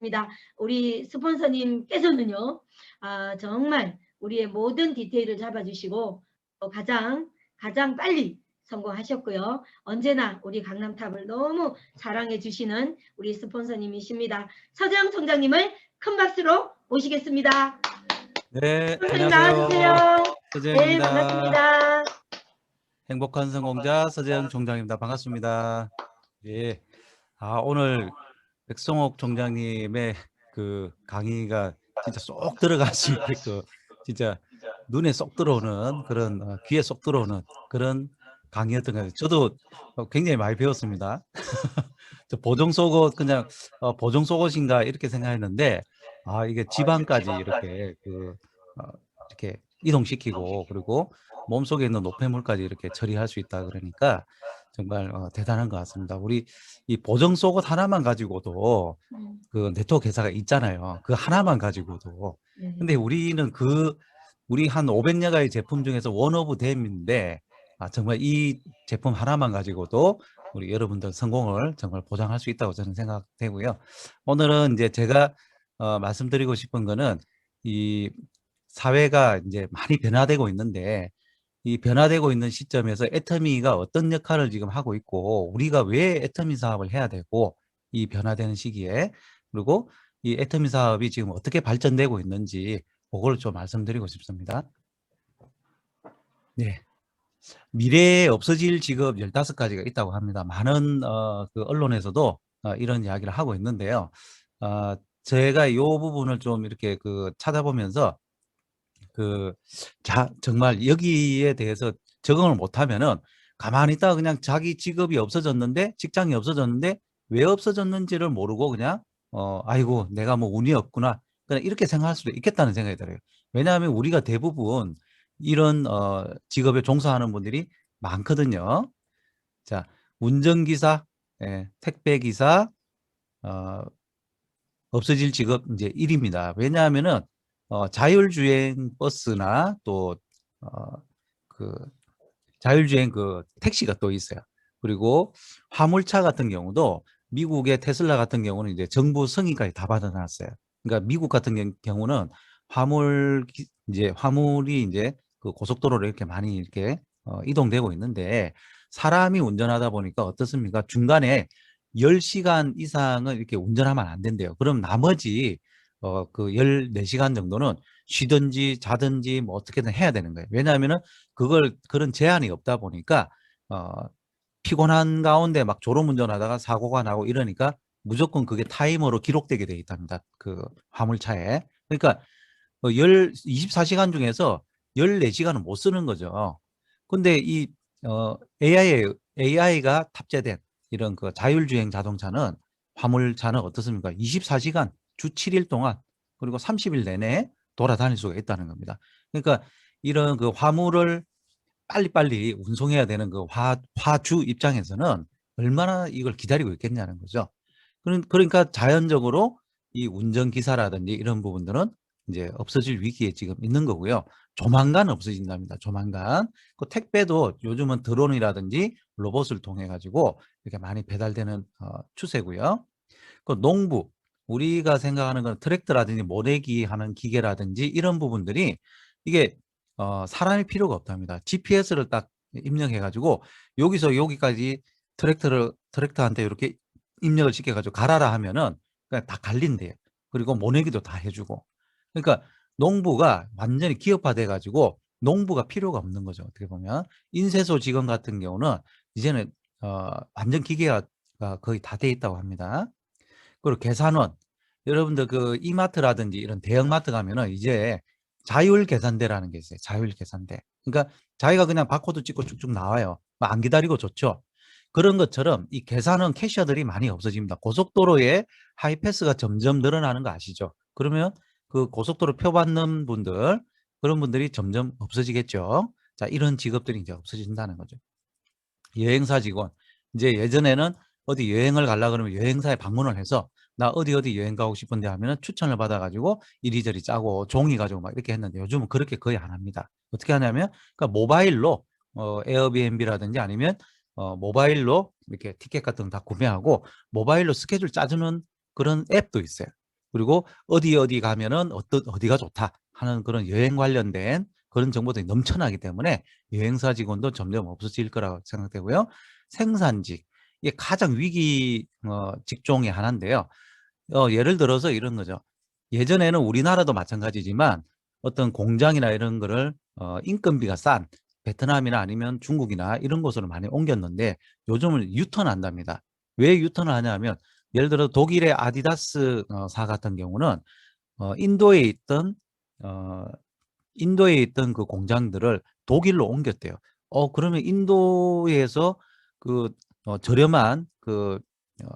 입니다. 우리 스폰서님께서는요, 정말 우리의 모든 디테일을 잡아주시고 가장 빨리 성공하셨고요. 언제나 우리 강남탑을 너무 사랑해 주시는 우리 스폰서님이십니다. 서재영 총장님을 큰 박수로 모시겠습니다. 네, 스폰서님 안녕하세요. 나와주세요. 네, 서재영입니다. 반갑습니다. 행복한 성공자 서재영 총장입니다. 반갑습니다. 예. 오늘 백성옥 총장님의 그 강의가 진짜 쏙 들어갈 수 있게끔 진짜 눈에 쏙 들어오는 그런 귀에 쏙 들어오는 그런 강의였던 것 같아요. 저도 굉장히 많이 배웠습니다. 저 보정 속옷 그냥 보정 속옷인가 이렇게 생각했는데 이게 지방까지 이렇게 이렇게 이동시키고 그리고 몸속에 있는 노폐물까지 이렇게 처리할 수 있다 그러니까 정말 대단한 것 같습니다. 우리 이 보정 속옷 하나만 가지고도 그 네트워크 회사가 있잖아요. 그 하나만 가지고도. 근데 우리는 우리 한 500여 가지 제품 중에서 원 오브 댐인데 정말 이 제품 하나만 가지고도 우리 여러분들 성공을 정말 보장할 수 있다고 저는 생각되고요. 오늘은 이제 제가 말씀드리고 싶은 거는 이 사회가 이제 많이 변화되고 있는데 이 변화되고 있는 시점에서 애터미가 어떤 역할을 지금 하고 있고 우리가 왜 애터미 사업을 해야 되고 이 변화되는 시기에 그리고 이 애터미 사업이 지금 어떻게 발전되고 있는지 그걸 좀 말씀드리고 싶습니다. 네. 미래에 없어질 직업 15가지가 있다고 합니다. 많은 그 언론에서도 이런 이야기를 하고 있는데요. 제가 이 부분을 좀 이렇게 찾아보면서 정말 여기에 대해서 적응을 못하면은 가만히 있다가 그냥 자기 직업이 없어졌는데 직장이 없어졌는데 왜 없어졌는지를 모르고 그냥 아이고 내가 뭐 운이 없구나 그냥 이렇게 생각할 수도 있겠다는 생각이 들어요. 왜냐하면 우리가 대부분 이런 직업에 종사하는 분들이 많거든요. 자, 운전기사, 택배기사, 없어질 직업 이제 1위입니다. 왜냐하면은 자율주행 버스나 또 그 자율주행 그 택시가 또 있어요. 그리고 화물차 같은 경우도 미국의 테슬라 같은 경우는 이제 정부 승인까지 다 받아놨어요. 그러니까 미국 같은 경우는 화물이 이제 그 고속도로로 이렇게 많이 이렇게 이동되고 있는데 사람이 운전하다 보니까 어떻습니까? 중간에 10시간 이상은 이렇게 운전하면 안 된대요. 그럼 나머지 그 14시간 정도는 쉬든지 자든지 뭐 어떻게든 해야 되는 거예요. 왜냐하면은 그런 제한이 없다 보니까 피곤한 가운데 막 졸음운전하다가 사고가 나고 이러니까 무조건 그게 타이머로 기록되게 돼 있답니다. 그 화물차에. 그러니까 24시간 중에서 14시간은 못 쓰는 거죠. 근데 이 AI가 탑재된 이런 그 자율주행 자동차는 화물차는 어떻습니까? 24시간 주 7일 동안 그리고 30일 내내 돌아다닐 수가 있다는 겁니다. 그러니까 이런 그 화물을 빨리빨리 운송해야 되는 그 화주 입장에서는 얼마나 이걸 기다리고 있겠냐는 거죠. 그러니까 자연적으로 이 운전기사라든지 이런 부분들은 이제 없어질 위기에 지금 있는 거고요. 조만간 없어진답니다. 조만간. 그 택배도 요즘은 드론이라든지 로봇을 통해 가지고 이렇게 많이 배달되는 추세고요. 그 농부, 우리가 생각하는 건 트랙터라든지 모내기 하는 기계라든지 이런 부분들이 이게 사람이 필요가 없답니다. GPS를 딱 입력해 가지고 여기서 여기까지 트랙터한테 이렇게 입력을 시켜 가지고 가라라 하면은 그냥 다 갈린대요. 그리고 모내기도 다 해주고. 그러니까 농부가 완전히 기업화돼 가지고 농부가 필요가 없는 거죠. 어떻게 보면 인쇄소 직원 같은 경우는 이제는 완전 기계화가 거의 다 돼 있다고 합니다. 그리고 계산원, 여러분들 그 이마트라든지 이런 대형마트 가면은 이제 자율 계산대라는 게 있어요. 자율 계산대. 그러니까 자기가 그냥 바코드 찍고 쭉쭉 나와요. 안 기다리고 좋죠. 그런 것처럼 이 계산원 캐셔들이 많이 없어집니다. 고속도로에 하이패스가 점점 늘어나는 거 아시죠? 그러면 그 고속도로 표 받는 분들, 그런 분들이 점점 없어지겠죠. 자, 이런 직업들이 이제 없어진다는 거죠. 여행사 직원. 이제 예전에는 어디 여행을 가려고 그러면 여행사에 방문을 해서 나 어디 여행 가고 싶은데 하면은 추천을 받아가지고 이리저리 짜고 종이 가지고 막 이렇게 했는데 요즘은 그렇게 거의 안 합니다. 어떻게 하냐면 그러니까 모바일로 에어비앤비라든지 아니면 모바일로 이렇게 티켓 같은 거 다 구매하고 모바일로 스케줄 짜주는 그런 앱도 있어요. 그리고 어디 가면은 어디가 좋다 하는 그런 여행 관련된 그런 정보들이 넘쳐나기 때문에 여행사 직원도 점점 없어질 거라고 생각되고요. 생산직, 이게 가장 위기 직종의 하나인데요. 예를 들어서 이런 거죠. 예전에는 우리나라도 마찬가지지만 어떤 공장이나 이런 거를 인건비가 싼 베트남이나 아니면 중국이나 이런 곳으로 많이 옮겼는데 요즘은 유턴한답니다. 왜 유턴을 하냐면 예를 들어 독일의 아디다스 사 같은 경우는 인도에 있던 그 공장들을 독일로 옮겼대요. 그러면 인도에서 그 저렴한 그 어,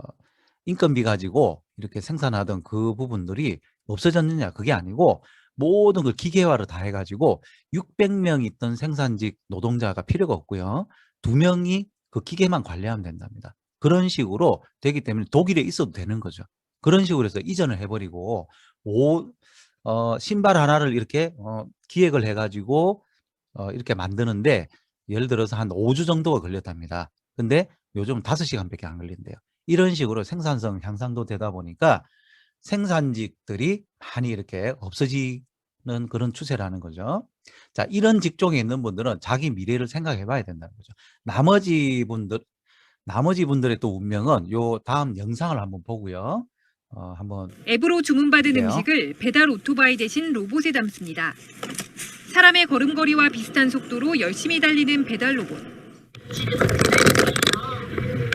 인건비 가지고 이렇게 생산하던 그 부분들이 없어졌느냐? 그게 아니고 모든 걸 기계화로 다 해가지고 600명 있던 생산직 노동자가 필요가 없고요. 2명이 그 기계만 관리하면 된답니다. 그런 식으로 되기 때문에 독일에 있어도 되는 거죠. 그런 식으로 해서 이전을 해버리고 신발 하나를 이렇게 기획을 해가지고 이렇게 만드는데 예를 들어서 한 5주 정도가 걸렸답니다. 근데 요즘 5시간밖에 안 걸린대요. 이런 식으로 생산성 향상도 되다 보니까 생산직들이 많이 이렇게 없어지는 그런 추세라는 거죠. 자, 이런 직종에 있는 분들은 자기 미래를 생각해 봐야 된다는 거죠. 나머지 분들의 또 운명은 요 다음 영상을 한번 보고요. 한번 앱으로 주문받은 볼게요. 음식을 배달 오토바이 대신 로봇에 담습니다. 사람의 걸음걸이와 비슷한 속도로 열심히 달리는 배달 로봇.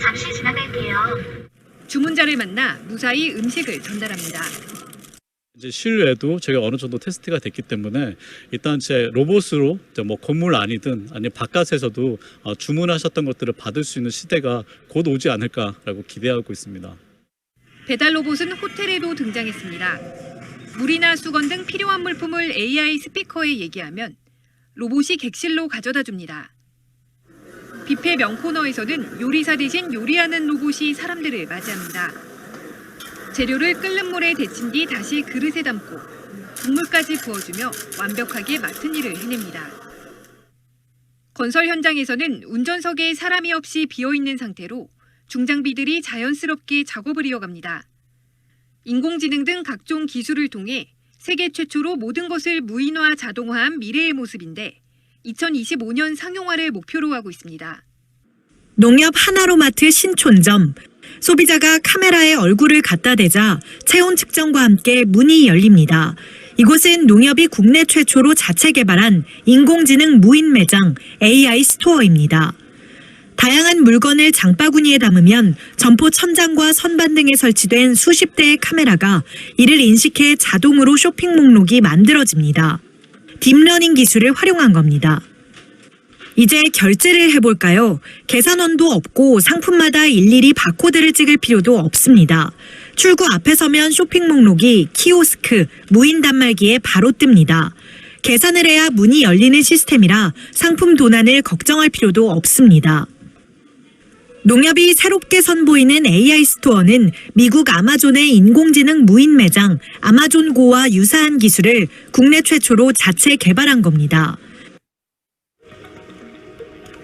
잠시 지나갈게요. 주문자를 만나 무사히 음식을 전달합니다. 이제 실외도 저희가 어느 정도 테스트가 됐기 때문에 일단 제 로봇으로 뭐 건물 안이든 아니면 바깥에서도 주문하셨던 것들을 받을 수 있는 시대가 곧 오지 않을까라고 기대하고 있습니다. 배달 로봇은 호텔에도 등장했습니다. 물이나 수건 등 필요한 물품을 AI 스피커에 얘기하면 로봇이 객실로 가져다 줍니다. 뷔페 명코너에서는 요리사 대신 요리하는 로봇이 사람들을 맞이합니다. 재료를 끓는 물에 데친 뒤 다시 그릇에 담고 국물까지 부어주며 완벽하게 맡은 일을 해냅니다. 건설 현장에서는 운전석에 사람이 없이 비어있는 상태로 중장비들이 자연스럽게 작업을 이어갑니다. 인공지능 등 각종 기술을 통해 세계 최초로 모든 것을 무인화 자동화한 미래의 모습인데 2025년 상용화를 목표로 하고 있습니다. 농협 하나로마트 신촌점. 소비자가 카메라에 얼굴을 갖다 대자 체온 측정과 함께 문이 열립니다. 이곳은 농협이 국내 최초로 자체 개발한 인공지능 무인 매장 AI 스토어입니다. 다양한 물건을 장바구니에 담으면 점포 천장과 선반 등에 설치된 수십 대의 카메라가 이를 인식해 자동으로 쇼핑 목록이 만들어집니다. 딥러닝 기술을 활용한 겁니다. 이제 결제를 해볼까요? 계산원도 없고 상품마다 일일이 바코드를 찍을 필요도 없습니다. 출구 앞에 서면 쇼핑 목록이 키오스크, 무인 단말기에 바로 뜹니다. 계산을 해야 문이 열리는 시스템이라 상품 도난을 걱정할 필요도 없습니다. 농협이 새롭게 선보이는 AI 스토어는 미국 아마존의 인공지능 무인 매장 아마존고와 유사한 기술을 국내 최초로 자체 개발한 겁니다.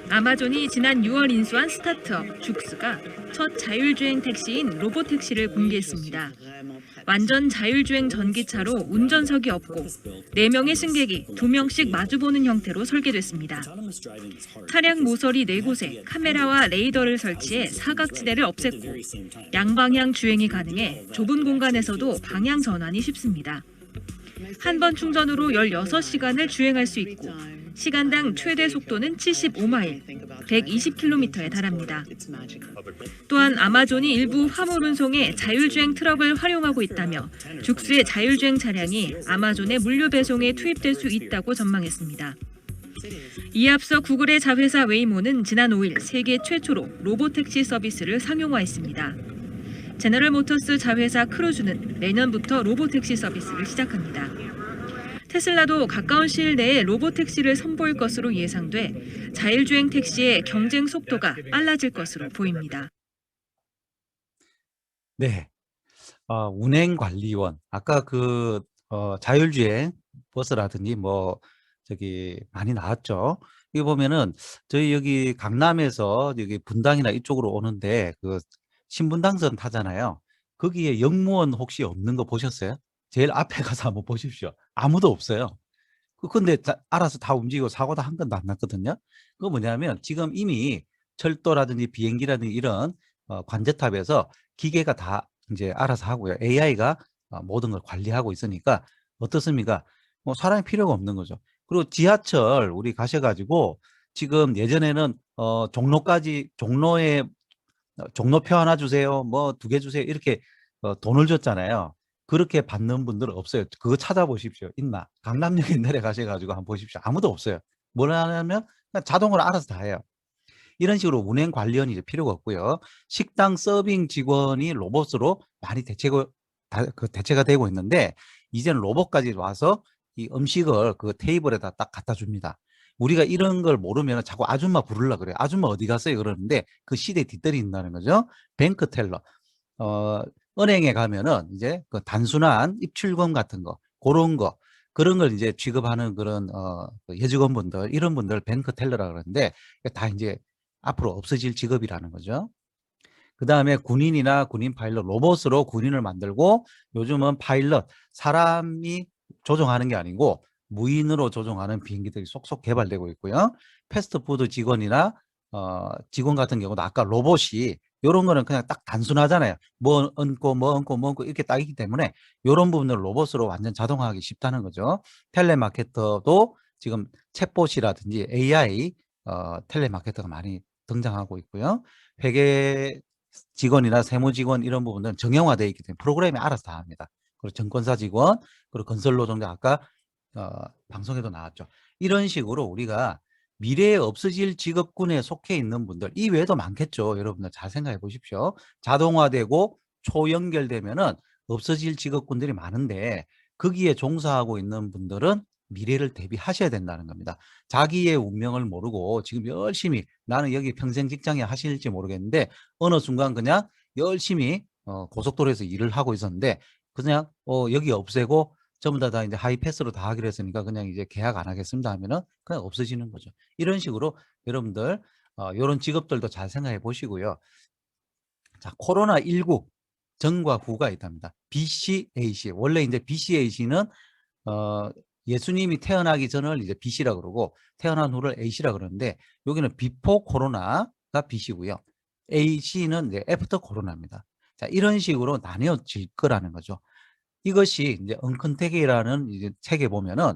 아마존이 지난 6월 인수한 스타트업 죽스가 첫 자율주행 택시인 로보택시를 공개했습니다. 완전 자율주행 전기차로 운전석이 없고 4명의 승객이 2명씩 마주보는 형태로 설계됐습니다. 차량 모서리 4곳에 카메라와 레이더를 설치해 사각지대를 없앴고 양방향 주행이 가능해 좁은 공간에서도 방향 전환이 쉽습니다. 한 번 충전으로 16시간을 주행할 수 있고 시간당 최대 속도는 75마일, 120km에 달합니다. 또한 아마존이 일부 화물 운송에 자율주행 트럭을 활용하고 있다며 죽스의 자율주행 차량이 아마존의 물류 배송에 투입될 수 있다고 전망했습니다. 이에 앞서 구글의 자회사 웨이모는 지난 5일 세계 최초로 로보택시 서비스를 상용화했습니다. 제너럴 모터스 자회사 크루즈는 내년부터 로보택시 서비스를 시작합니다. 테슬라도 가까운 시일 내에 로보택시를 선보일 것으로 예상돼 자율주행 택시의 경쟁 속도가 빨라질 것으로 보입니다. 네. 운행관리원. 아까 자율주행 버스라든지 많이 나왔죠. 이거 보면은 저희 여기 강남에서 여기 분당이나 이쪽으로 오는데 신분당선 타잖아요. 거기에 영무원 혹시 없는 거 보셨어요? 제일 앞에 가서 한번 보십시오. 아무도 없어요. 근데 알아서 다 움직이고 사고도 한 건도 안 났거든요. 그거 뭐냐면 지금 이미 철도라든지 비행기라든지 이런 관제탑에서 기계가 다 이제 알아서 하고요. AI가 모든 걸 관리하고 있으니까 어떻습니까? 뭐 사람이 필요가 없는 거죠. 그리고 지하철 우리 가셔가지고 지금 예전에는 종로까지 종로에 종로표 하나 주세요. 뭐 2개 주세요. 이렇게 돈을 줬잖아요. 그렇게 받는 분들은 없어요. 그거 찾아보십시오. 있나? 강남역에 내려가셔가지고 한번 보십시오. 아무도 없어요. 뭘 하냐면 그냥 자동으로 알아서 다 해요. 이런 식으로 운행 관리원이 이제 필요가 없고요. 식당 서빙 직원이 로봇으로 많이 대체가 되고 있는데 이제는 로봇까지 와서 이 음식을 그 테이블에다 딱 갖다 줍니다. 우리가 이런 걸 모르면 자꾸 아줌마 부르려 그래요. 아줌마 어디 갔어요? 그러는데 그 시대에 뒤떨어진다는 거죠. 뱅크 텔러. 은행에 가면은 이제 그 단순한 입출금 같은 거, 그런 걸 이제 취급하는 그런 그 여직원분들, 이런 분들 뱅크 텔러라 그러는데 다 이제 앞으로 없어질 직업이라는 거죠. 그 다음에 군인이나 군인 파일럿, 로봇으로 군인을 만들고 요즘은 파일럿, 사람이 조종하는 게 아니고 무인으로 조종하는 비행기들이 속속 개발되고 있고요. 패스트푸드 직원이나 직원 같은 경우도 아까 로봇이 이런 거는 그냥 딱 단순하잖아요. 뭐 얹고 이렇게 딱 있기 때문에 이런 부분을 로봇으로 완전 자동화하기 쉽다는 거죠. 텔레마케터도 지금 챗봇이라든지 AI 텔레마케터가 많이 등장하고 있고요. 회계 직원이나 세무 직원 이런 부분은 정형화되어 있기 때문에 프로그램이 알아서 다 합니다. 그리고 증권사 직원, 그리고 건설 노동자 아까 방송에도 나왔죠. 이런 식으로 우리가 미래에 없어질 직업군에 속해 있는 분들, 이 외에도 많겠죠. 여러분들 잘 생각해 보십시오. 자동화되고 초연결되면은 없어질 직업군들이 많은데 거기에 종사하고 있는 분들은 미래를 대비하셔야 된다는 겁니다. 자기의 운명을 모르고 지금 열심히 나는 여기 평생 직장에 하실지 모르겠는데 어느 순간 그냥 열심히 고속도로에서 일을 하고 있었는데 그냥 여기 없애고 전부 다 이제 하이패스로 다 하기로 했으니까 그냥 이제 계약 안 하겠습니다 하면은 그냥 없어지는 거죠. 이런 식으로 여러분들 이런 직업들도 잘 생각해 보시고요. 자, 코로나19 전과 후가 있답니다. BCAC. 원래 이제 BCAC는 예수님이 태어나기 전을 이제 BC라 그러고 태어난 후를 AC라 그러는데 여기는 비포 코로나가 BC고요. AC는 이제 애프터 코로나입니다. 자, 이런 식으로 나뉘어질 거라는 거죠. 이것이 이제 언컨택이라는 이제 책에 보면은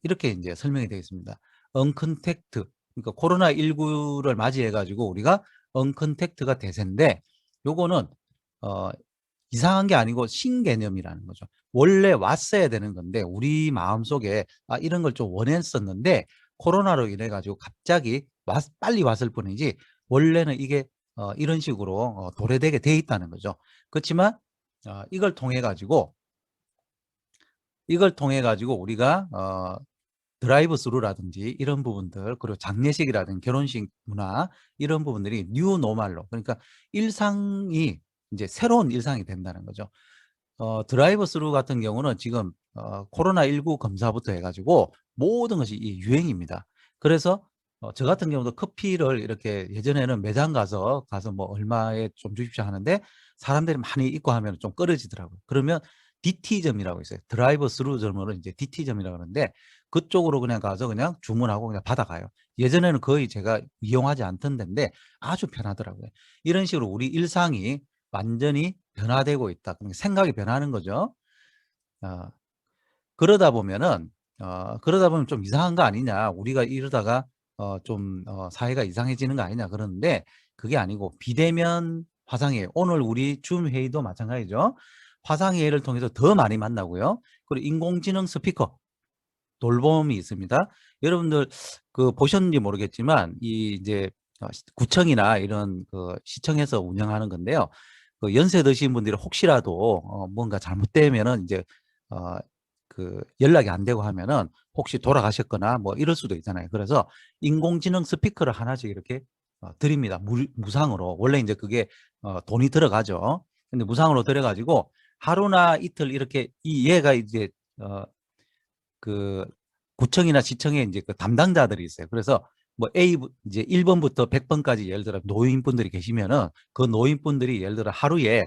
이렇게 이제 설명이 되어 있습니다. 언컨택트, 그러니까 코로나19를 맞이해 가지고 우리가 언컨택트가 대세인데 요거는 이상한 게 아니고 신개념이라는 거죠. 원래 왔어야 되는 건데 우리 마음속에 이런 걸 좀 원했었는데 코로나로 인해 가지고 갑자기 빨리 왔을 뿐이지 원래는 이게 이런 식으로 도래되게 돼 있다는 거죠. 그렇지만 이걸 통해 가지고 우리가 드라이브 스루라든지 이런 부분들, 그리고 장례식이라든지 결혼식 문화 이런 부분들이 뉴 노멀로, 그러니까 일상이 이제 새로운 일상이 된다는 거죠. 드라이브 스루 같은 경우는 지금 코로나19 검사부터 해가지고 모든 것이 유행입니다. 그래서 저 같은 경우도 커피를 이렇게 예전에는 매장 가서 뭐 얼마에 좀 주십시오 하는데 사람들이 많이 있고 하면 좀 꺼려지더라고요. 그러면 DT점이라고 있어요. 드라이브 스루점으로 이제 DT점이라고 하는데 그쪽으로 그냥 가서 그냥 주문하고 그냥 받아가요. 예전에는 거의 제가 이용하지 않던 데인데 아주 편하더라고요. 이런 식으로 우리 일상이 완전히 변화되고 있다. 그러니까 생각이 변하는 거죠. 그러다 보면 좀 이상한 거 아니냐. 우리가 이러다가 사회가 이상해지는 거 아니냐 그러는데 그게 아니고 비대면 화상회의, 오늘 우리 줌 회의도 마찬가지죠. 화상회의를 통해서 더 많이 만나고요. 그리고 인공지능 스피커 돌봄이 있습니다. 여러분들 보셨는지 모르겠지만 이제 구청이나 이런 시청에서 운영하는 건데요. 연세 드신 분들이 혹시라도 뭔가 잘못되면은 이제 연락이 안 되고 하면은 혹시 돌아가셨거나 뭐 이럴 수도 있잖아요. 그래서 인공지능 스피커를 하나씩 이렇게 드립니다. 무상으로. 원래 이제 그게 돈이 들어가죠. 근데 무상으로 들어가지고 하루나 이틀 이렇게 얘가 이제 구청이나 시청에 이제 그 담당자들이 있어요. 그래서 뭐 이제 1번부터 100번까지 예를 들어 노인분들이 계시면은 그 노인분들이 예를 들어 하루에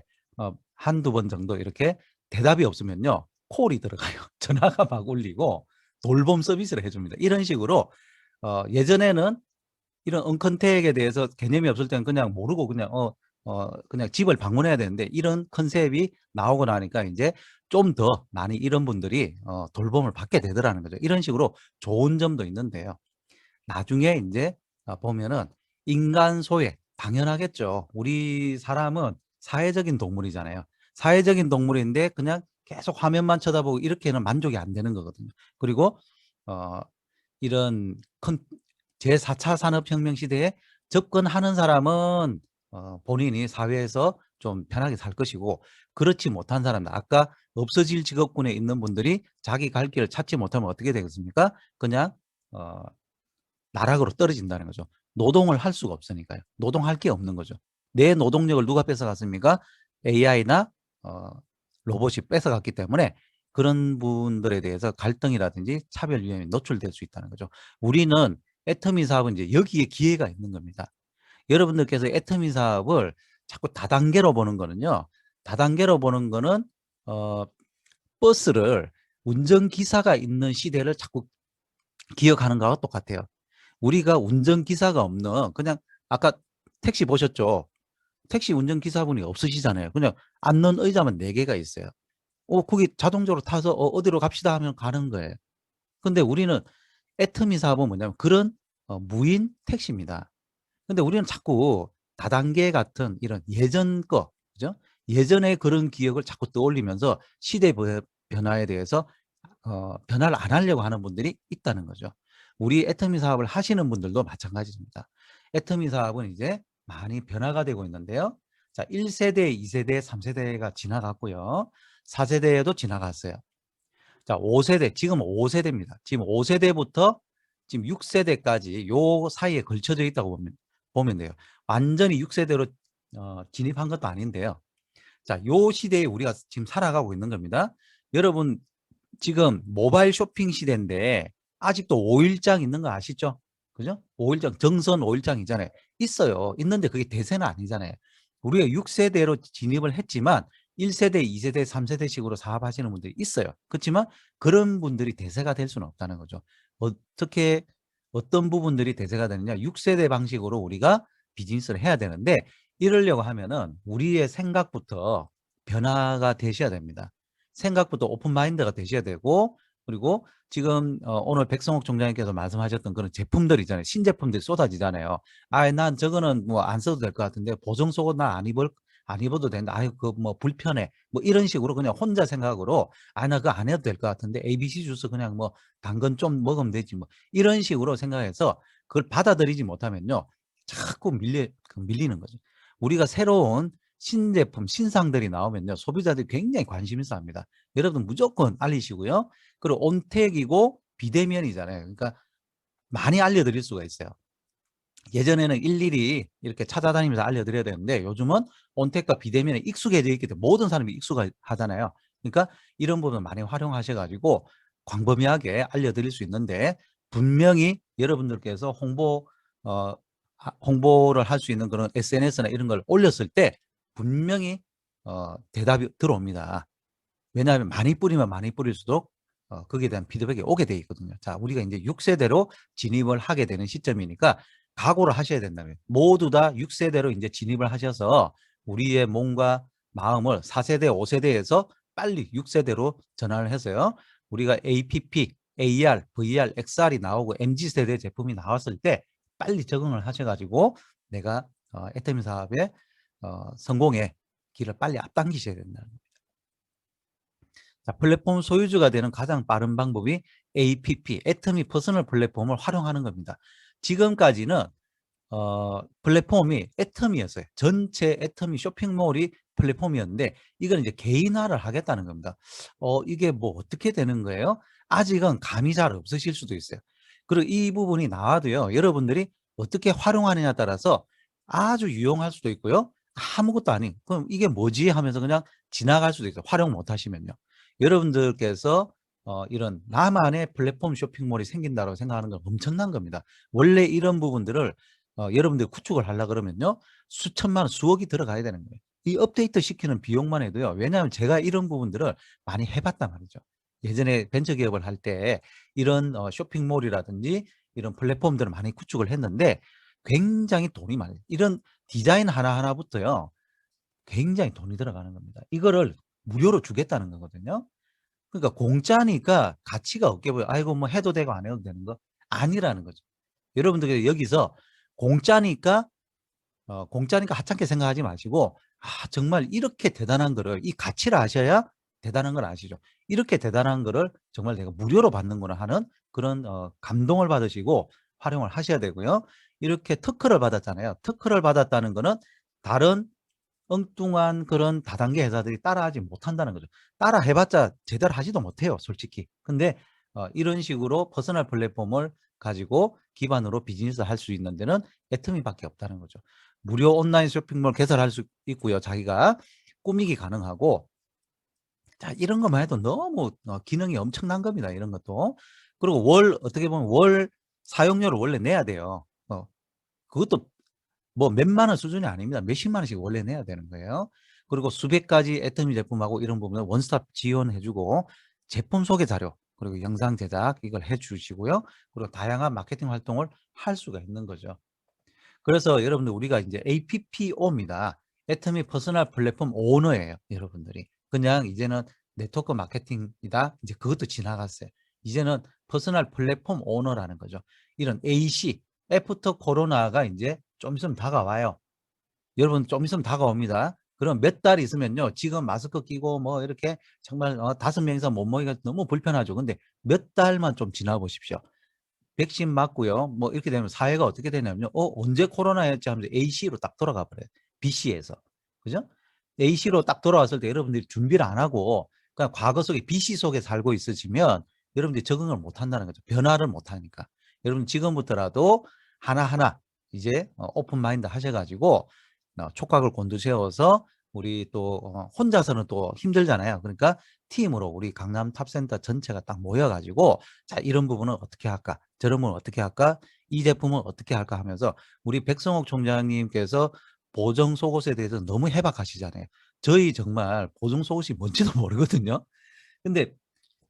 한두 번 정도 이렇게 대답이 없으면요. 콜이 들어가요. 전화가 막 울리고 돌봄 서비스를 해줍니다. 이런 식으로 예전에는 이런 언컨택에 대해서 개념이 없을 때는 그냥 모르고 그냥 그냥 집을 방문해야 되는데 이런 컨셉이 나오고 나니까 이제 좀 더 많이 이런 분들이 돌봄을 받게 되더라는 거죠. 이런 식으로 좋은 점도 있는데요. 나중에 이제 보면은 인간 소외 당연하겠죠. 우리 사람은 사회적인 동물이잖아요. 사회적인 동물인데 그냥 계속 화면만 쳐다보고 이렇게는 만족이 안 되는 거거든요. 그리고 이런 제4차 산업혁명 시대에 접근하는 사람은 본인이 사회에서 좀 편하게 살 것이고, 그렇지 못한 사람들, 아까 없어질 직업군에 있는 분들이 자기 갈 길을 찾지 못하면 어떻게 되겠습니까? 그냥 나락으로 떨어진다는 거죠. 노동을 할 수가 없으니까요. 노동할 게 없는 거죠. 내 노동력을 누가 뺏어갔습니까? AI나 로봇이 뺏어갔기 때문에 그런 분들에 대해서 갈등이라든지 차별 위험이 노출될 수 있다는 거죠. 우리는 애터미 사업은 이제 여기에 기회가 있는 겁니다. 여러분들께서 애터미 사업을 자꾸 다단계로 보는 거는요. 다단계로 보는 거는 버스를 운전기사가 있는 시대를 자꾸 기억하는 거와 똑같아요. 우리가 운전기사가 없는, 그냥 아까 택시 보셨죠? 택시 운전기사분이 없으시잖아요. 그냥 앉는 의자만 4개가 있어요. 거기 자동적으로 타서 어디로 갑시다 하면 가는 거예요. 근데 우리는 애터미 사업은 뭐냐면 그런 무인 택시입니다. 근데 우리는 자꾸 다단계 같은 이런 예전 거, 그죠? 예전의 그런 기억을 자꾸 떠올리면서 시대 변화에 대해서 변화를 안 하려고 하는 분들이 있다는 거죠. 우리 애터미 사업을 하시는 분들도 마찬가지입니다. 애터미 사업은 이제 많이 변화가 되고 있는데요. 자, 1세대, 2세대, 3세대가 지나갔고요. 4세대에도 지나갔어요. 자, 5세대, 지금 5세대입니다. 지금 5세대부터 지금 6세대까지 요 사이에 걸쳐져 있다고 보면 돼요. 완전히 6세대로 진입한 것도 아닌데요. 자, 요 시대에 우리가 지금 살아가고 있는 겁니다. 여러분, 지금 모바일 쇼핑 시대인데 아직도 5일장 있는 거 아시죠? 그죠? 5일장, 정선 5일장이잖아요. 있어요. 있는데 그게 대세는 아니잖아요. 우리가 6세대로 진입을 했지만 1세대, 2세대, 3세대식으로 사업하시는 분들이 있어요. 그렇지만 그런 분들이 대세가 될 수는 없다는 거죠. 어떻게, 어떤 부분들이 대세가 되느냐? 6세대 방식으로 우리가 비즈니스를 해야 되는데, 이러려고 하면은 우리의 생각부터 변화가 되셔야 됩니다. 생각부터 오픈마인드가 되셔야 되고, 그리고 지금 오늘 백성옥 총장님께서 말씀하셨던 그런 제품들 있잖아요. 신제품들이 쏟아지잖아요. 난 저거는 뭐 안 써도 될 것 같은데 보정 속옷 나 안 입어도 된다. 그 뭐 불편해. 뭐 이런 식으로 그냥 혼자 생각으로 나 그거 안 해도 될 것 같은데 ABC 주스 그냥 뭐 당근 좀 먹으면 되지 뭐 이런 식으로 생각해서 그걸 받아들이지 못하면요. 자꾸 밀리는 거죠. 우리가 새로운 신제품, 신상들이 나오면요. 소비자들이 굉장히 관심 있어 합니다. 여러분 무조건 알리시고요. 그리고 온택이고 비대면이잖아요. 그러니까 많이 알려드릴 수가 있어요. 예전에는 일일이 이렇게 찾아다니면서 알려드려야 되는데 요즘은 온택과 비대면에 익숙해져 있기 때문에 모든 사람이 익숙하잖아요. 그러니까 이런 부분 많이 활용하셔가지고 광범위하게 알려드릴 수 있는데 분명히 여러분들께서 홍보를 할 수 있는 그런 SNS나 이런 걸 올렸을 때 분명히 대답이 들어옵니다. 왜냐하면 많이 뿌리면 많이 뿌릴수록 거기에 대한 피드백이 오게 돼 있거든요. 자, 우리가 이제 6세대로 진입을 하게 되는 시점이니까 각오를 하셔야 된다면 모두 다 6세대로 이제 진입을 하셔서 우리의 몸과 마음을 4세대, 5세대에서 빨리 6세대로 전환을 해서요. 우리가 APP, AR, VR, XR이 나오고 MZ세대 제품이 나왔을 때 빨리 적응을 하셔가지고 내가 애터미 사업의 성공의 길을 빨리 앞당기셔야 된다는 겁니다. 자, 플랫폼 소유주가 되는 가장 빠른 방법이 APP, 애터미 퍼스널 플랫폼을 활용하는 겁니다. 지금까지는 플랫폼이 애터미였어요. 전체 애터미 쇼핑몰이 플랫폼이었는데 이건 이제 개인화를 하겠다는 겁니다. 이게 뭐 어떻게 되는 거예요? 아직은 감이 잘 없으실 수도 있어요. 그리고 이 부분이 나와도요. 여러분들이 어떻게 활용하느냐에 따라서 아주 유용할 수도 있고요. 아무것도 아닌, 그럼 이게 뭐지 하면서 그냥 지나갈 수도 있어요. 활용 못 하시면요. 여러분들께서 이런 나만의 플랫폼 쇼핑몰이 생긴다고 생각하는 건 엄청난 겁니다. 원래 이런 부분들을 여러분들이 구축을 하려고 그러면요. 수천만 원, 수억이 들어가야 되는 거예요. 이 업데이트 시키는 비용만 해도요. 왜냐하면 제가 이런 부분들을 많이 해봤단 말이죠. 예전에 벤처기업을 할 때 이런 쇼핑몰이라든지 이런 플랫폼들을 많이 구축을 했는데 굉장히 돈이 많아요. 이런 디자인 하나하나부터요. 굉장히 돈이 들어가는 겁니다. 이거를 무료로 주겠다는 거거든요. 그러니까 공짜니까 가치가 없게 보여. 아이고 뭐 해도 되고 안 해도 되는 거 아니라는 거죠. 여러분들 여기서 공짜니까 공짜니까 하찮게 생각하지 마시고 정말 이렇게 대단한 거를 이 가치를 아셔야 대단한 걸 아시죠. 이렇게 대단한 거를 정말 내가 무료로 받는구나 하는 그런 감동을 받으시고 활용을 하셔야 되고요. 이렇게 특허를 받았잖아요. 특허를 받았다는 거는 다른 엉뚱한 그런 다단계 회사들이 따라하지 못한다는 거죠. 따라 해봤자 제대로 하지도 못해요, 솔직히. 근데 이런 식으로 퍼스널 플랫폼을 가지고 기반으로 비즈니스 할 수 있는 데는 애터미밖에 없다는 거죠. 무료 온라인 쇼핑몰 개설할 수 있고요. 자기가 꾸미기 가능하고, 자, 이런 것만 해도 너무 기능이 엄청난 겁니다. 이런 것도. 그리고 어떻게 보면 월 사용료를 원래 내야 돼요. 그것도 뭐 몇만 원 수준이 아닙니다. 몇십만 원씩 원래 내야 되는 거예요. 그리고 수백 가지 애터미 제품하고 이런 부분은 원스톱 지원해주고 제품 소개 자료 그리고 영상 제작 이걸 해주시고요. 그리고 다양한 마케팅 활동을 할 수가 있는 거죠. 그래서 여러분들 우리가 이제 APPO입니다. 애터미 퍼스널 플랫폼 오너예요. 여러분들이. 그냥 이제는 네트워크 마케팅이다. 이제 그것도 지나갔어요. 이제는 퍼스널 플랫폼 오너라는 거죠. 이런 AC, 애프터 코로나가 이제 좀 있으면 다가와요. 여러분 좀 있으면 다가옵니다. 그럼 몇 달 있으면요. 지금 마스크 끼고 뭐 이렇게 정말 5명이서 못 모이기가 너무 불편하죠. 근데 몇 달만 좀 지나 보십시오. 백신 맞고요. 뭐 이렇게 되면 사회가 어떻게 되냐면요. 언제 코로나였지 하면서 AC로 딱 돌아가 버려요. BC에서. 그죠? AC로 딱 돌아왔을 때 여러분들이 준비를 안 하고 그냥 과거 속에 BC 속에 살고 있으시면 여러분들이 적응을 못 한다는 거죠. 변화를 못 하니까. 여러분 지금부터라도 하나하나 이제 오픈 마인드 하셔가지고 촉각을 곤두세워서 우리 또 혼자서는 또 힘들잖아요. 그러니까 팀으로 우리 강남 탑센터 전체가 딱 모여가지고 자 이런 부분은 어떻게 할까? 저런 부분은 어떻게 할까? 이 제품은 어떻게 할까 하면서 우리 백성옥 총장님께서 보정 속옷에 대해서 너무 해박하시잖아요. 저희 정말 보정 속옷이 뭔지도 모르거든요. 근데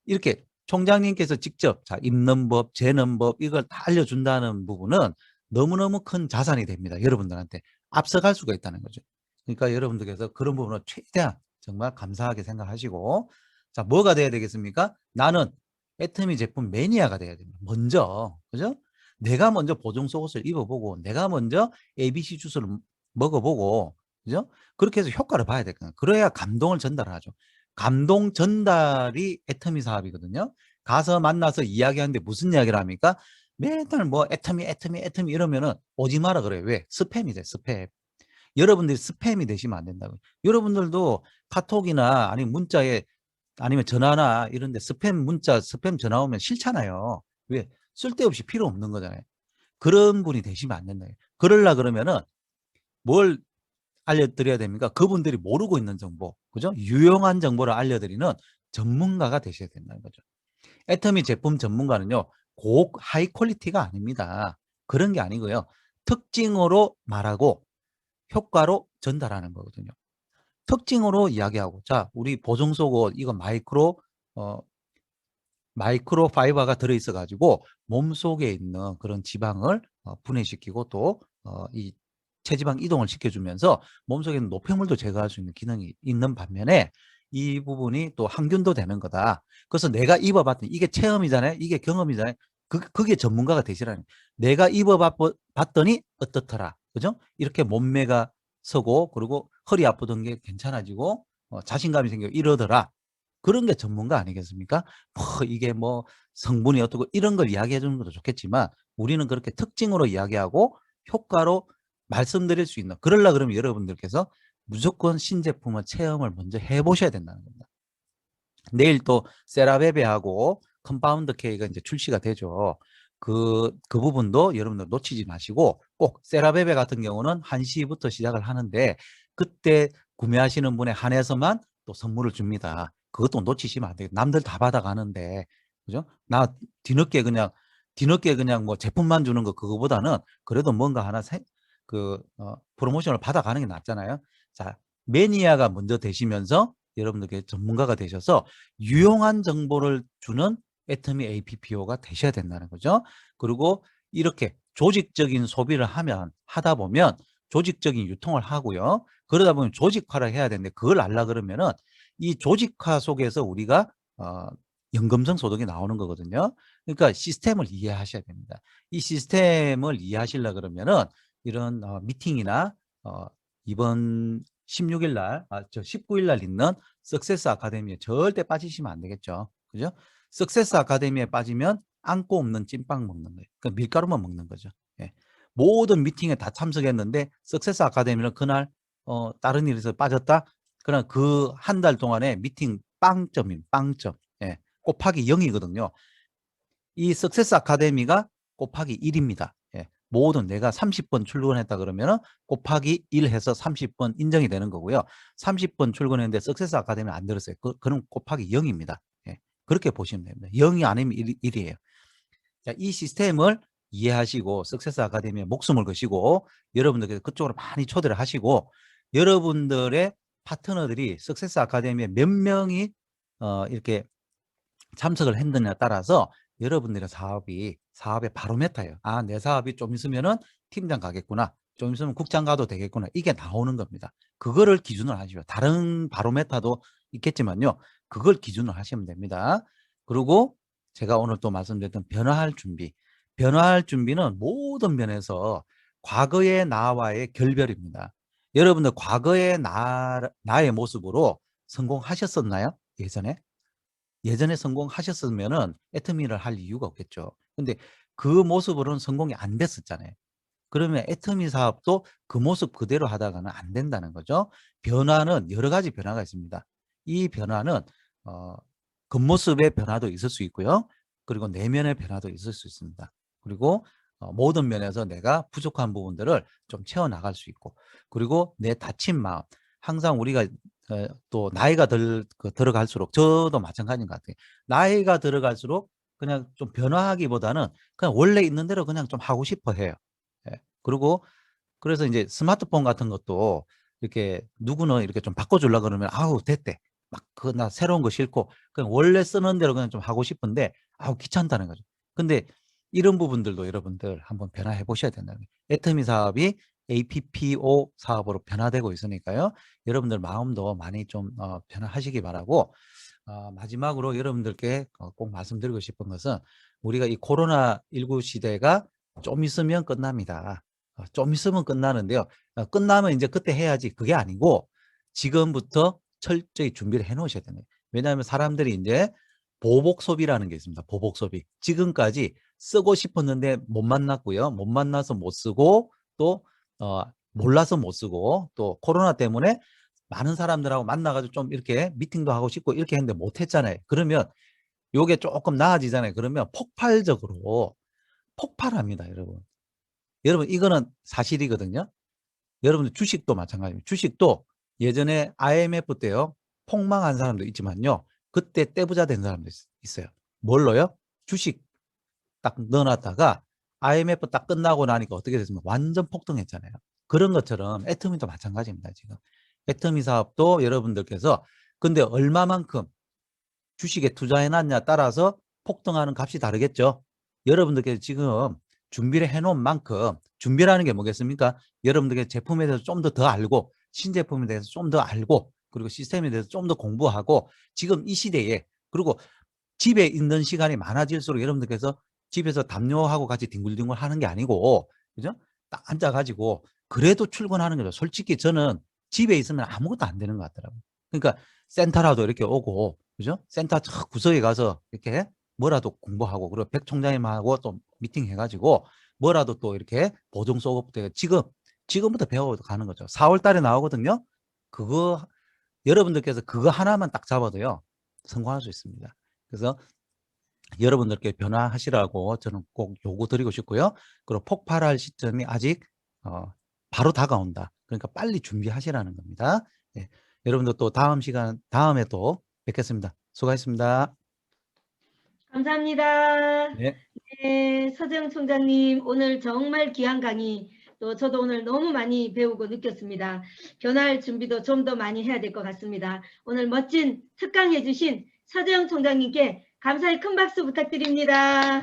이렇게 총장님께서 직접 자 입는 법, 재는 법 이걸 다 알려준다는 부분은 너무너무 큰 자산이 됩니다. 여러분들한테 앞서갈 수가 있다는 거죠. 그러니까 여러분들께서 그런 부분을 최대한 정말 감사하게 생각하시고 자 뭐가 돼야 되겠습니까? 나는 애터미 제품 매니아가 돼야 됩니다. 먼저 그죠? 내가 먼저 보정 속옷을 입어보고 내가 먼저 ABC 주스를 먹어보고 그죠? 그렇게 해서 효과를 봐야 되거든요. 그래야 감동을 전달하죠. 감동 전달이 애터미 사업이거든요. 가서 만나서 이야기하는데 무슨 이야기를 합니까? 맨날 뭐 애터미 이러면은 오지 마라 그래요. 왜? 스팸이 돼, 스팸. 여러분들이 스팸이 되시면 안 된다고요. 여러분들도 카톡이나 아니면 문자에 아니면 전화나 이런 데 스팸 문자, 스팸 전화 오면 싫잖아요. 왜? 쓸데없이 필요 없는 거잖아요. 그런 분이 되시면 안 된다고요. 그러려 그러면은 뭘 알려드려야 됩니까? 그분들이 모르고 있는 정보, 그죠? 유용한 정보를 알려드리는 전문가가 되셔야 된다는 거죠. 애터미 제품 전문가는요, 하이 퀄리티가 아닙니다. 그런 게 아니고요. 특징으로 말하고 효과로 전달하는 거거든요. 특징으로 이야기하고, 자, 우리 보정 속옷, 이거 마이크로 파이버가 들어있어 가지고 몸속에 있는 그런 지방을 분해시키고 또 이 체지방 이동을 시켜주면서 몸속에 있는 노폐물도 제거할 수 있는 기능이 있는 반면에 이 부분이 또 항균도 되는 거다. 그래서 내가 입어봤더니 이게 체험이잖아요. 이게 경험이잖아요. 그게 전문가가 되시라는. 내가 입어봤더니 어떻더라. 그죠? 이렇게 몸매가 서고 그리고 허리 아프던 게 괜찮아지고 자신감이 생겨 이러더라. 그런 게 전문가 아니겠습니까? 이게 뭐 성분이 어떻고 이런 걸 이야기해 주는 것도 좋겠지만 우리는 그렇게 특징으로 이야기하고 효과로 말씀드릴 수 있는 그러려 그러면 여러분들께서 무조건 신제품을 체험을 먼저 해보셔야 된다는 겁니다. 내일 또 세라베베하고 컴파운드 K가 이제 출시가 되죠. 그 부분도 여러분들 놓치지 마시고 꼭 세라베베 같은 경우는 1시부터 시작을 하는데 그때 구매하시는 분에 한해서만 또 선물을 줍니다. 그것도 놓치시면 안 돼요. 남들 다 받아가는데 그죠? 나 뒤늦게 그냥 뭐 제품만 주는 거 그거보다는 그래도 뭔가 하나 프로모션을 받아가는 게 낫잖아요. 자, 매니아가 먼저 되시면서 여러분들께 전문가가 되셔서 유용한 정보를 주는 애터미 APPO가 되셔야 된다는 거죠. 그리고 이렇게 조직적인 소비를 하다 보면 조직적인 유통을 하고요. 그러다 보면 조직화를 해야 되는데 그걸 알라 그러면은 이 조직화 속에서 우리가 연금성 소득이 나오는 거거든요. 그러니까 시스템을 이해하셔야 됩니다. 이 시스템을 이해하시려 그러면은 이런 미팅이나 이번 16일 날, 19일 날 있는 석세스 아카데미에 절대 빠지시면 안 되겠죠. 그죠? 석세스 아카데미에 빠지면 안고 없는 찐빵 먹는 거예요. 그러니까 밀가루만 먹는 거죠. 예. 모든 미팅에 다 참석했는데 석세스 아카데미는 그날 다른 일에서 빠졌다. 그럼 그 한 달 동안에 미팅 빵점인 빵점. 예. 곱하기 0이거든요. 이 석세스 아카데미가 곱하기 1입니다. 예. 모든 내가 30번 출근했다 그러면은 곱하기 1 해서 30번 인정이 되는 거고요. 30번 출근했는데 석세스 아카데미는 안 들었어요. 그럼 곱하기 0입니다. 예. 그렇게 보시면 됩니다. 0이 아니면 1이에요. 자, 이 시스템을 이해하시고 석세스 아카데미에 목숨을 거시고 여러분들 그쪽으로 많이 초대를 하시고 여러분들의 파트너들이 석세스 아카데미에 몇 명이 이렇게 참석을 했느냐에 따라서 여러분들의 사업의 바로메타예요. 아, 내 사업이 좀 있으면은 팀장 가겠구나. 좀 있으면 국장 가도 되겠구나. 이게 나오는 겁니다. 그거를 기준으로 하시면 다른 바로메타도 있겠지만요. 그걸 기준으로 하시면 됩니다. 그리고 제가 오늘 또 말씀드렸던 변화할 준비. 변화할 준비는 모든 면에서 과거의 나와의 결별입니다. 여러분들 과거의 나의 모습으로 성공하셨었나요? 예전에 성공하셨으면은 애터미를 할 이유가 없겠죠. 근데 그 모습으로는 성공이 안 됐었잖아요. 그러면 애터미 사업도 그 모습 그대로 하다가는 안 된다는 거죠. 변화는 여러 가지 변화가 있습니다. 이 변화는 겉모습의 변화도 있을 수 있고요. 그리고 내면의 변화도 있을 수 있습니다. 그리고 모든 면에서 내가 부족한 부분들을 좀 채워나갈 수 있고, 그리고 내 다친 마음, 항상 우리가 또 나이가 들어갈수록, 저도 마찬가지인 것 같아요. 나이가 들어갈수록 그냥 좀 변화하기보다는 그냥 원래 있는 대로 그냥 좀 하고 싶어 해요. 예. 그리고 그래서 이제 스마트폰 같은 것도 이렇게 누구는 이렇게 좀 바꿔주려고 그러면 아우 됐대. 막 나 새로운 거 싫고 그냥 원래 쓰는 대로 그냥 좀 하고 싶은데 아우 귀찮다는 거죠. 근데 이런 부분들도 여러분들 한번 변화해 보셔야 된다는 거예요. 애터미 사업이 APPO 사업으로 변화되고 있으니까요. 여러분들 마음도 많이 좀 변화하시기 바라고, 마지막으로 여러분들께 꼭 말씀드리고 싶은 것은 우리가 이 코로나19 시대가 좀 있으면 끝납니다. 좀 있으면 끝나는데요. 끝나면 이제 그때 해야지 그게 아니고 지금부터 철저히 준비를 해 놓으셔야 되는 거예요. 왜냐하면 사람들이 이제 보복 소비라는 게 있습니다. 보복 소비. 지금까지 쓰고 싶었는데 못 만났고요. 못 만나서 못 쓰고 또 몰라서 못 쓰고 또 코로나 때문에 많은 사람들하고 만나가지고 좀 이렇게 미팅도 하고 싶고 이렇게 했는데 못 했잖아요. 그러면 요게 조금 나아지잖아요. 그러면 폭발적으로 폭발합니다, 여러분. 여러분 이거는 사실이거든요. 여러분들 주식도 마찬가지입니다. 주식도 예전에 IMF 때요. 폭망한 사람도 있지만요. 그때 떼부자 된 사람도 있어요. 뭘로요? 주식 딱 넣어놨다가 IMF 딱 끝나고 나니까 어떻게 됐습니까? 완전 폭등했잖아요. 그런 것처럼 애터미도 마찬가지입니다. 지금 애터미 사업도 여러분들께서 근데 얼마만큼 주식에 투자해놨냐 따라서 폭등하는 값이 다르겠죠. 여러분들께서 지금 준비를 해놓은 만큼, 준비라는 게 뭐겠습니까? 여러분들께 제품에 대해서 좀 더 알고 신제품에 대해서 좀 더 알고 그리고 시스템에 대해서 좀 더 공부하고 지금 이 시대에, 그리고 집에 있는 시간이 많아질수록 여러분들께서 집에서 담요하고 같이 뒹굴뒹굴 하는 게 아니고, 그죠? 딱 앉아가지고 그래도 출근하는 거죠. 솔직히 저는 집에 있으면 아무것도 안 되는 것 같더라고요. 그러니까 센터라도 이렇게 오고, 그죠? 센터 저 구석에 가서 이렇게 뭐라도 공부하고, 그리고 백 총장님하고 또 미팅 해가지고 뭐라도 또 이렇게 보정 소프트웨어 지금부터 배워가는 거죠. 4월 달에 나오거든요. 그거 여러분들께서 그거 하나만 딱 잡아도요 성공할 수 있습니다. 그래서 여러분들께 변화하시라고 저는 꼭 요구 드리고 싶고요. 그리고 폭발할 시점이 아직 바로 다가온다. 그러니까 빨리 준비하시라는 겁니다. 예. 여러분들 또 다음에 또 뵙겠습니다. 수고하셨습니다. 감사합니다. 네. 네, 서재영 총장님 오늘 정말 귀한 강의 또 저도 오늘 너무 많이 배우고 느꼈습니다. 변화할 준비도 좀 더 많이 해야 될 것 같습니다. 오늘 멋진 특강 해주신 서재영 총장님께 감사의 큰 박수 부탁드립니다.